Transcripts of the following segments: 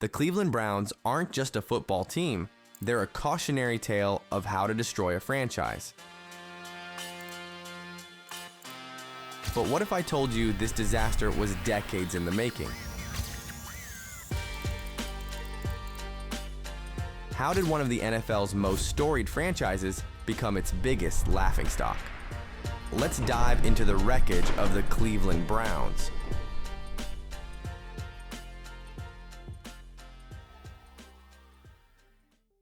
The Cleveland Browns aren't just a football team, they're a cautionary tale of how to destroy a franchise. But what if I told you this disaster was decades in the making? How did one of the NFL's most storied franchises become its biggest laughingstock? Let's dive into the wreckage of the Cleveland Browns.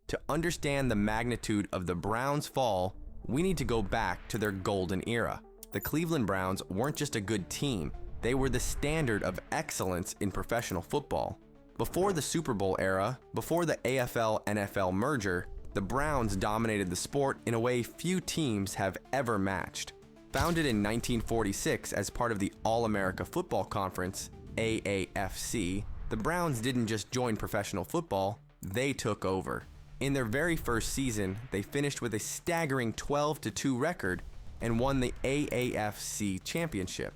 To understand the magnitude of the Browns' fall, we need to go back to their golden era. The Cleveland Browns weren't just a good team, they were the standard of excellence in professional football. Before the Super Bowl era, before the AFL-NFL merger, the Browns dominated the sport in a way few teams have ever matched. Founded in 1946 as part of the All-America Football Conference, AAFC, the Browns didn't just join professional football, they took over. In their very first season, they finished with a staggering 12-2 record and won the AAFC championship.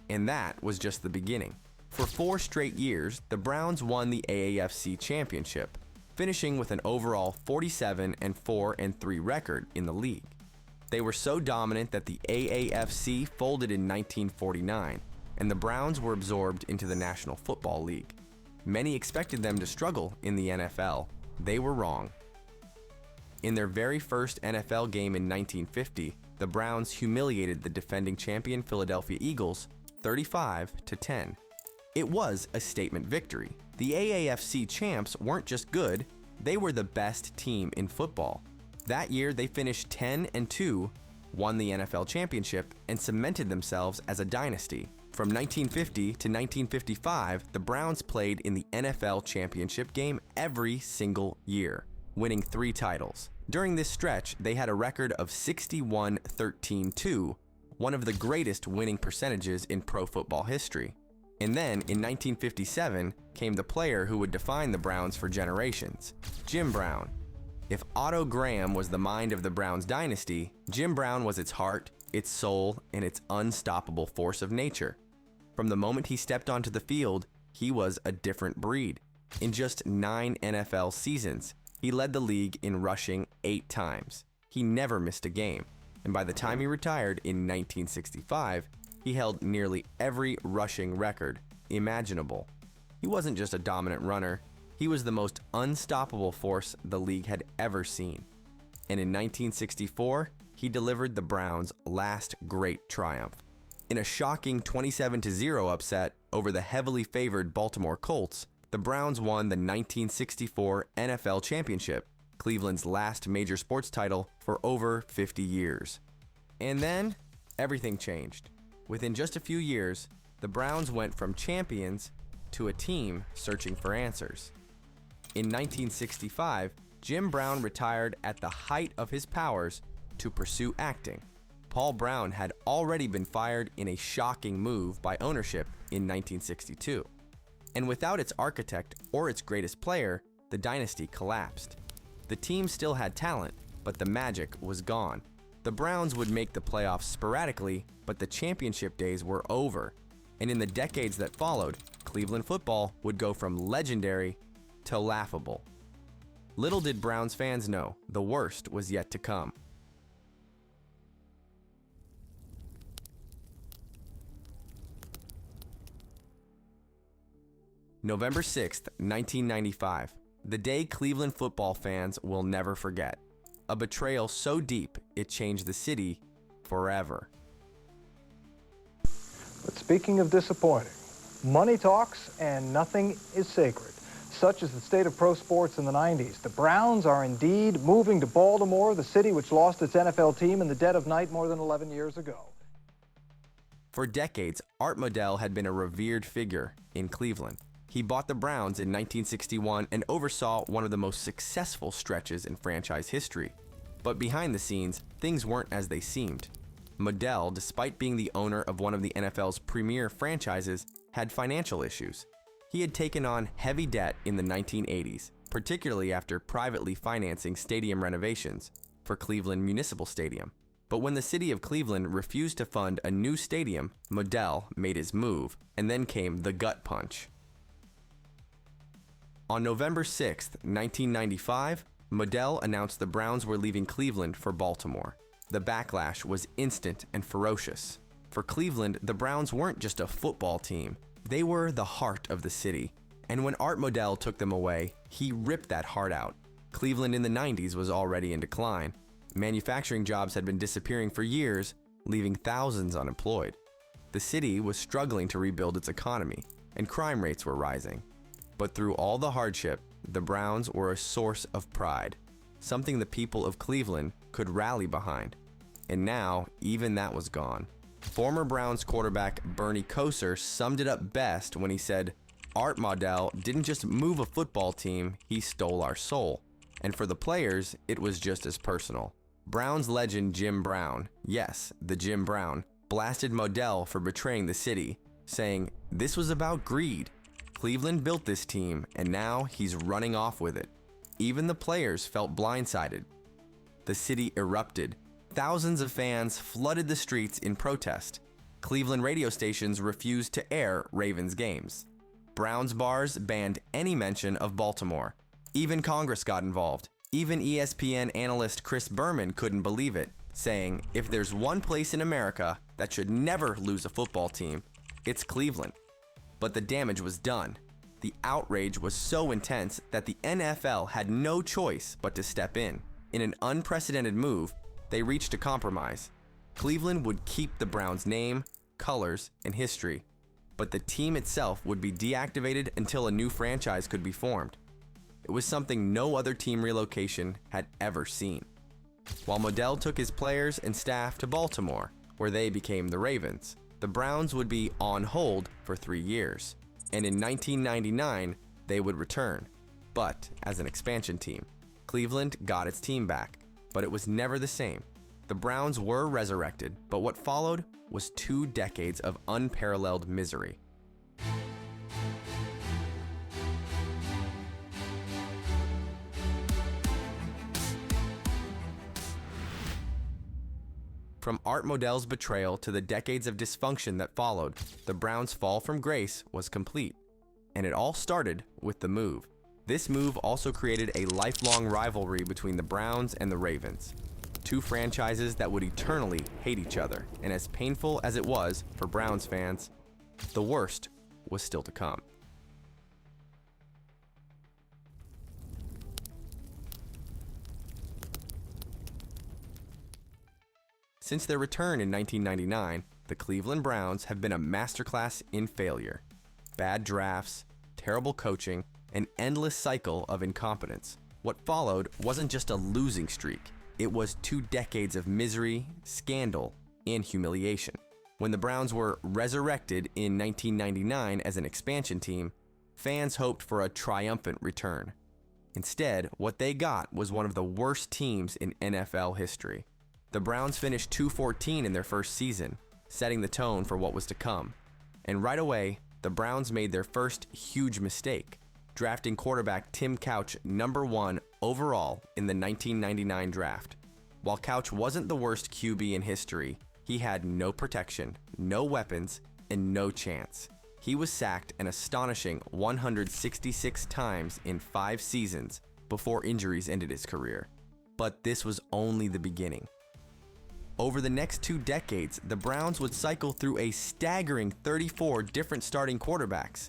And that was just the beginning. For 4 straight years, the Browns won the AAFC championship, finishing with an overall 47-4-3 record in the league. They were so dominant that the AAFC folded in 1949, and the Browns were absorbed into the National Football League. Many expected them to struggle in the NFL. They were wrong. In their very first NFL game in 1950, the Browns humiliated the defending champion Philadelphia Eagles 35-10. It was a statement victory. The AAFC champs weren't just good, they were the best team in football. That year, they finished 10-2, won the NFL championship, and cemented themselves as a dynasty. From 1950 to 1955, the Browns played in the NFL championship game every single year, winning 3 titles. During this stretch, they had a record of 61-13-2, one of the greatest winning percentages in pro football history. And then, in 1957, came the player who would define the Browns for generations, Jim Brown. If Otto Graham was the mind of the Browns dynasty, Jim Brown was its heart, its soul, and its unstoppable force of nature. From the moment he stepped onto the field, he was a different breed. In just 9 NFL seasons, he led the league in rushing 8 times. He never missed a game. And by the time he retired in 1965, he held nearly every rushing record imaginable. He wasn't just a dominant runner, he was the most unstoppable force the league had ever seen. And in 1964, he delivered the Browns' last great triumph. In a shocking 27-0 upset over the heavily favored Baltimore Colts, the Browns won the 1964 NFL Championship, Cleveland's last major sports title for over 50 years. And then, everything changed. Within just a few years, the Browns went from champions to a team searching for answers. In 1965, Jim Brown retired at the height of his powers to pursue acting. Paul Brown had already been fired in a shocking move by ownership in 1962. And without its architect or its greatest player, the dynasty collapsed. The team still had talent, but the magic was gone. The Browns would make the playoffs sporadically, but the championship days were over. And in the decades that followed, Cleveland football would go from legendary to laughable. Little did Browns fans know, the worst was yet to come. November 6th, 1995, the day Cleveland football fans will never forget. A betrayal so deep, it changed the city forever. But speaking of disappointing, money talks and nothing is sacred. Such is the state of pro sports in the 90s. The Browns are indeed moving to Baltimore, the city which lost its NFL team in the dead of night more than 11 years ago. For decades, Art Modell had been a revered figure in Cleveland. He bought the Browns in 1961 and oversaw one of the most successful stretches in franchise history. But behind the scenes, things weren't as they seemed. Modell, despite being the owner of one of the NFL's premier franchises, had financial issues. He had taken on heavy debt in the 1980s, particularly after privately financing stadium renovations for Cleveland Municipal Stadium. But when the city of Cleveland refused to fund a new stadium, Modell made his move, and then came the gut punch. On November 6, 1995, Modell announced the Browns were leaving Cleveland for Baltimore. The backlash was instant and ferocious. For Cleveland, the Browns weren't just a football team. They were the heart of the city. And when Art Modell took them away, he ripped that heart out. Cleveland in the 90s was already in decline. Manufacturing jobs had been disappearing for years, leaving thousands unemployed. The city was struggling to rebuild its economy, and crime rates were rising. But through all the hardship, the Browns were a source of pride, something the people of Cleveland could rally behind. And now, even that was gone. Former Browns quarterback Bernie Kosar summed it up best when he said, "Art Modell didn't just move a football team, he stole our soul." And for the players, it was just as personal. Browns legend Jim Brown, yes, the Jim Brown, blasted Modell for betraying the city, saying, "This was about greed. Cleveland built this team, and now he's running off with it." Even the players felt blindsided. The city erupted. Thousands of fans flooded the streets in protest. Cleveland radio stations refused to air Ravens games. Browns bars banned any mention of Baltimore. Even Congress got involved. Even ESPN analyst Chris Berman couldn't believe it, saying, "If there's one place in America that should never lose a football team, it's Cleveland." But the damage was done. The outrage was so intense that the NFL had no choice but to step in. In an unprecedented move, they reached a compromise. Cleveland would keep the Browns' name, colors, and history, but the team itself would be deactivated until a new franchise could be formed. It was something no other team relocation had ever seen. While Modell took his players and staff to Baltimore, where they became the Ravens, the Browns would be on hold for 3 years. And in 1999, they would return, but as an expansion team. Cleveland got its team back, but it was never the same. The Browns were resurrected, but what followed was 2 decades of unparalleled misery. From Art Modell's betrayal to the decades of dysfunction that followed, the Browns' fall from grace was complete. And it all started with the move. This move also created a lifelong rivalry between the Browns and the Ravens, 2 franchises that would eternally hate each other. And as painful as it was for Browns fans, the worst was still to come. Since their return in 1999, the Cleveland Browns have been a masterclass in failure. Bad drafts, terrible coaching, an endless cycle of incompetence. What followed wasn't just a losing streak. It was 2 decades of misery, scandal, and humiliation. When the Browns were resurrected in 1999 as an expansion team, fans hoped for a triumphant return. Instead, what they got was one of the worst teams in NFL history. The Browns finished 2-14 in their first season, setting the tone for what was to come. And right away, the Browns made their first huge mistake, drafting quarterback Tim Couch #1 overall in the 1999 draft. While Couch wasn't the worst QB in history, he had no protection, no weapons, and no chance. He was sacked an astonishing 166 times in 5 seasons before injuries ended his career. But this was only the beginning. Over the next 2 decades, the Browns would cycle through a staggering 34 different starting quarterbacks.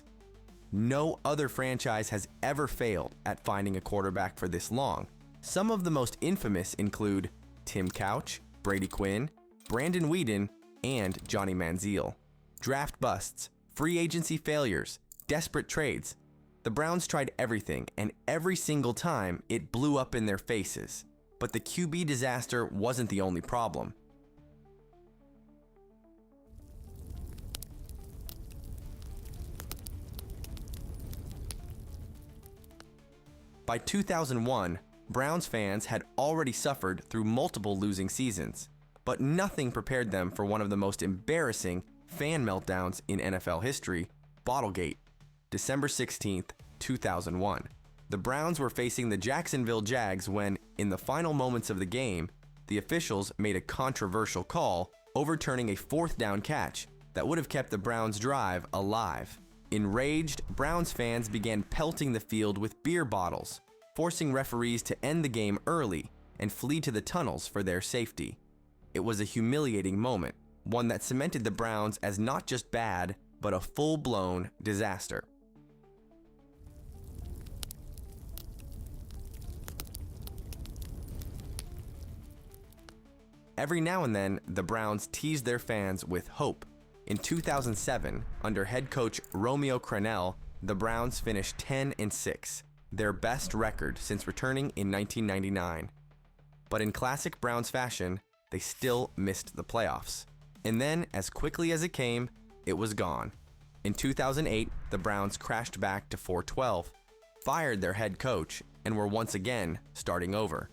No other franchise has ever failed at finding a quarterback for this long. Some of the most infamous include Tim Couch, Brady Quinn, Brandon Weeden, and Johnny Manziel. Draft busts, free agency failures, desperate trades. The Browns tried everything, and every single time it blew up in their faces. But the QB disaster wasn't the only problem. By 2001, Browns fans had already suffered through multiple losing seasons, but nothing prepared them for one of the most embarrassing fan meltdowns in NFL history, Bottlegate, December 16th, 2001. The Browns were facing the Jacksonville Jags when, in the final moments of the game, the officials made a controversial call, overturning a 4th down catch that would have kept the Browns' drive alive. Enraged, Browns fans began pelting the field with beer bottles, forcing referees to end the game early and flee to the tunnels for their safety. It was a humiliating moment, one that cemented the Browns as not just bad, but a full-blown disaster. Every now and then, the Browns teased their fans with hope. In 2007, under head coach Romeo Crennel, the Browns finished 10-6, their best record since returning in 1999. But in classic Browns fashion, they still missed the playoffs. And then, as quickly as it came, it was gone. In 2008, the Browns crashed back to 4-12, fired their head coach, and were once again starting over.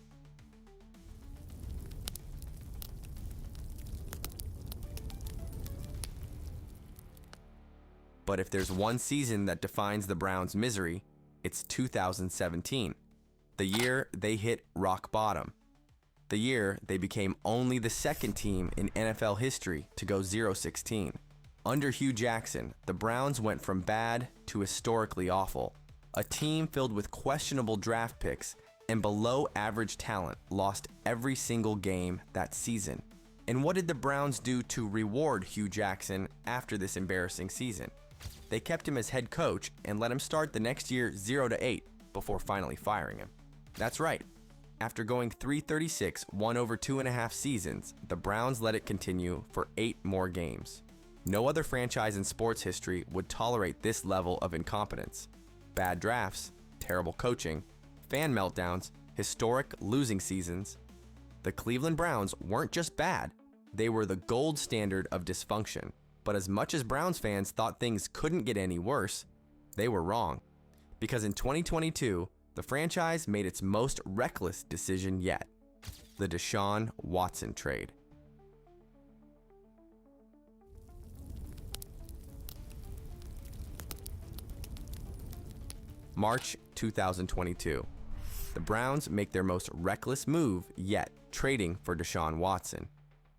But if there's one season that defines the Browns' misery, it's 2017, the year they hit rock bottom. The year they became only the second team in NFL history to go 0-16. Under Hugh Jackson, the Browns went from bad to historically awful. A team filled with questionable draft picks and below-average talent lost every single game that season. And what did the Browns do to reward Hugh Jackson after this embarrassing season? They kept him as head coach and let him start the next year 0-8 before finally firing him. That's right. After going 336, 1 over 2.5 seasons, the Browns let it continue for 8 more games. No other franchise in sports history would tolerate this level of incompetence. Bad drafts, terrible coaching, fan meltdowns, historic losing seasons. The Cleveland Browns weren't just bad, they were the gold standard of dysfunction. But as much as Browns fans thought things couldn't get any worse, they were wrong. Because in 2022, the franchise made its most reckless decision yet, the Deshaun Watson trade. March 2022. The Browns make their most reckless move yet, trading for Deshaun Watson.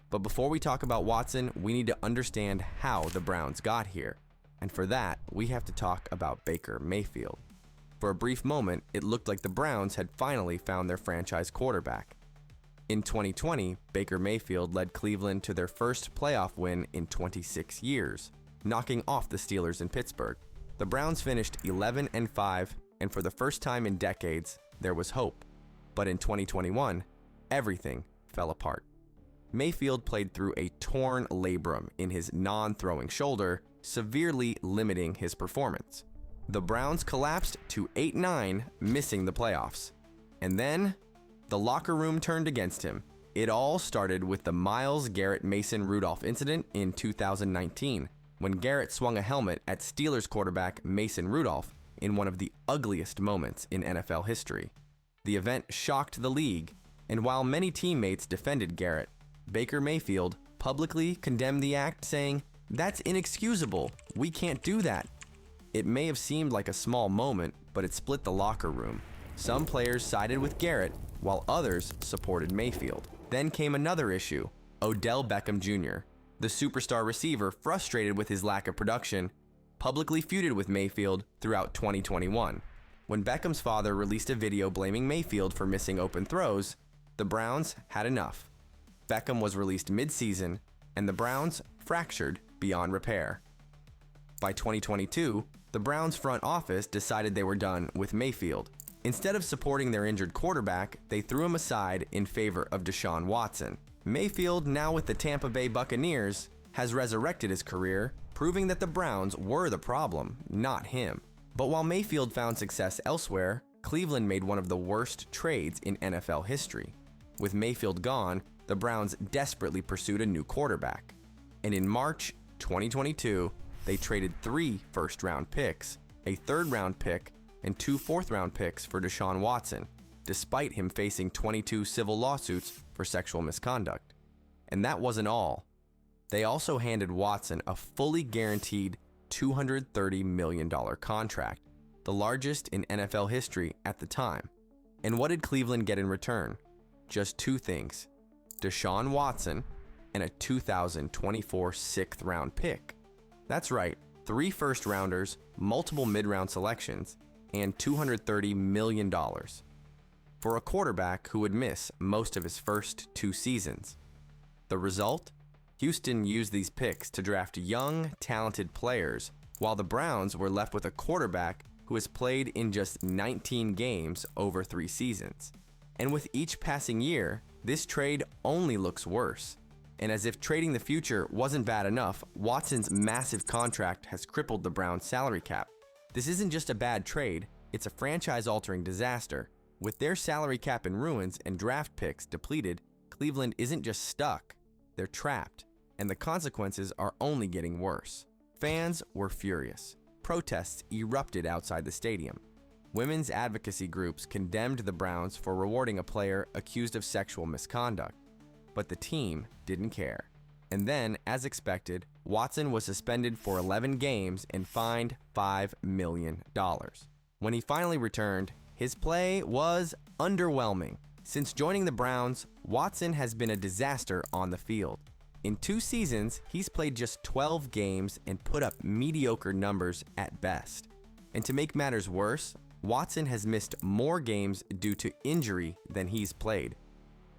But before we talk about Watson, we need to understand how the Browns got here. And for that, we have to talk about Baker Mayfield. For a brief moment, it looked like the Browns had finally found their franchise quarterback. In 2020, Baker Mayfield led Cleveland to their first playoff win in 26 years, knocking off the Steelers in Pittsburgh. The Browns finished 11-5, and for the first time in decades, there was hope. But in 2021, everything fell apart. Mayfield played through a torn labrum in his non-throwing shoulder, severely limiting his performance. The Browns collapsed to 8-9, missing the playoffs. And then, the locker room turned against him. It all started with the Myles Garrett Mason Rudolph incident in 2019, when Garrett swung a helmet at Steelers quarterback Mason Rudolph in one of the ugliest moments in NFL history. The event shocked the league, and while many teammates defended Garrett, Baker Mayfield publicly condemned the act, saying, "That's inexcusable. We can't do that." It may have seemed like a small moment, but it split the locker room. Some players sided with Garrett, while others supported Mayfield. Then came another issue, Odell Beckham Jr. The superstar receiver, frustrated with his lack of production, publicly feuded with Mayfield throughout 2021. When Beckham's father released a video blaming Mayfield for missing open throws, the Browns had enough. Beckham was released mid-season, and the Browns fractured beyond repair. By 2022, the Browns front office decided they were done with Mayfield. Instead of supporting their injured quarterback, they threw him aside in favor of Deshaun Watson. Mayfield, now with the Tampa Bay Buccaneers, has resurrected his career, proving that the Browns were the problem, not him. But while Mayfield found success elsewhere, Cleveland made one of the worst trades in NFL history. With Mayfield gone, the Browns desperately pursued a new quarterback. And in March 2022, they traded 3 first-round picks, a third-round pick, and 2 fourth-round picks for Deshaun Watson, despite him facing 22 civil lawsuits for sexual misconduct. And that wasn't all. They also handed Watson a fully guaranteed $230 million contract, the largest in NFL history at the time. And what did Cleveland get in return? Just 2 things: Deshaun Watson and a 2024 6th-round pick. That's right, 3 first-rounders, multiple mid-round selections, and $230 million for a quarterback who would miss most of his first 2 seasons. The result? Houston used these picks to draft young, talented players, while the Browns were left with a quarterback who has played in just 19 games over 3 seasons. And with each passing year, this trade only looks worse. And as if trading the future wasn't bad enough, Watson's massive contract has crippled the Browns' salary cap. This isn't just a bad trade, it's a franchise-altering disaster. With their salary cap in ruins and draft picks depleted, Cleveland isn't just stuck, they're trapped, and the consequences are only getting worse. Fans were furious. Protests erupted outside the stadium. Women's advocacy groups condemned the Browns for rewarding a player accused of sexual misconduct, but the team didn't care. And then, as expected, Watson was suspended for 11 games and fined $5 million. When he finally returned, his play was underwhelming. Since joining the Browns, Watson has been a disaster on the field. In 2 seasons, he's played just 12 games and put up mediocre numbers at best. And to make matters worse, Watson has missed more games due to injury than he's played.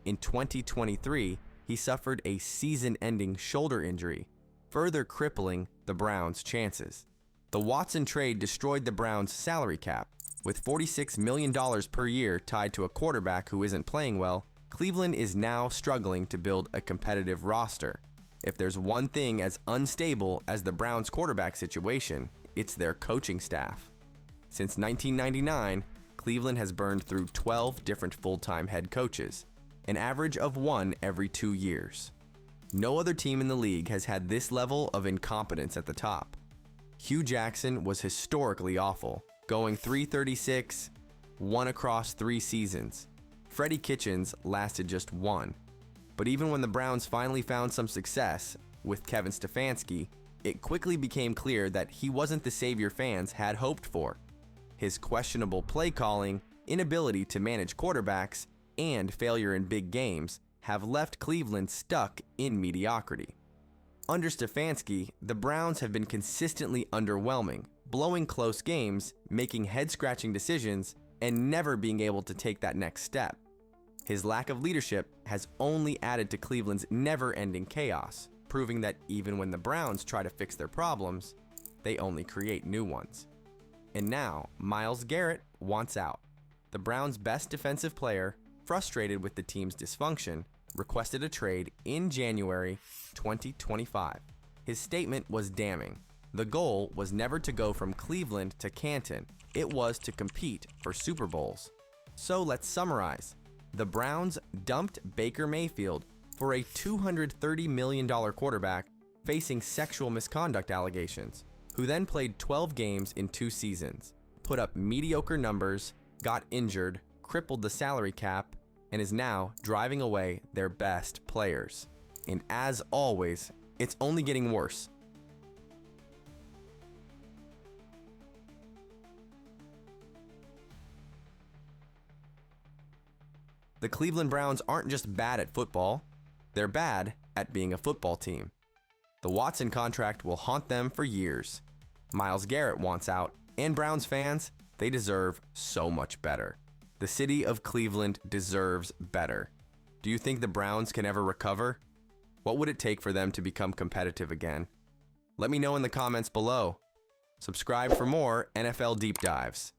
In 2023, he suffered a season-ending shoulder injury, further crippling the Browns' chances. The Watson trade destroyed the Browns' salary cap. With $46 million per year tied to a quarterback who isn't playing well, Cleveland is now struggling to build a competitive roster. If there's one thing as unstable as the Browns' quarterback situation, it's their coaching staff. Since 1999, Cleveland has burned through 12 different full-time head coaches, an average of 1 every 2 years. No other team in the league has had this level of incompetence at the top. Hugh Jackson was historically awful, going 336, 1 across 3 seasons. Freddie Kitchens lasted just 1. But even when the Browns finally found some success with Kevin Stefanski, it quickly became clear that he wasn't the savior fans had hoped for. His questionable play calling, inability to manage quarterbacks, and failure in big games have left Cleveland stuck in mediocrity. Under Stefanski, the Browns have been consistently underwhelming, blowing close games, making head-scratching decisions, and never being able to take that next step. His lack of leadership has only added to Cleveland's never-ending chaos, proving that even when the Browns try to fix their problems, they only create new ones. And now, Myles Garrett wants out. The Browns' best defensive player, frustrated with the team's dysfunction, requested a trade in January 2025. His statement was damning. The goal was never to go from Cleveland to Canton. It was to compete for Super Bowls. So let's summarize. The Browns dumped Baker Mayfield for a $230 million quarterback facing sexual misconduct allegations, who then played 12 games in 2 seasons, put up mediocre numbers, got injured, crippled the salary cap, and is now driving away their best players. And as always, it's only getting worse. The Cleveland Browns aren't just bad at football, they're bad at being a football team. The Watson contract will haunt them for years. Myles Garrett wants out, and Browns fans, they deserve so much better. The city of Cleveland deserves better. Do you think the Browns can ever recover? What would it take for them to become competitive again? Let me know in the comments below. Subscribe for more NFL deep dives.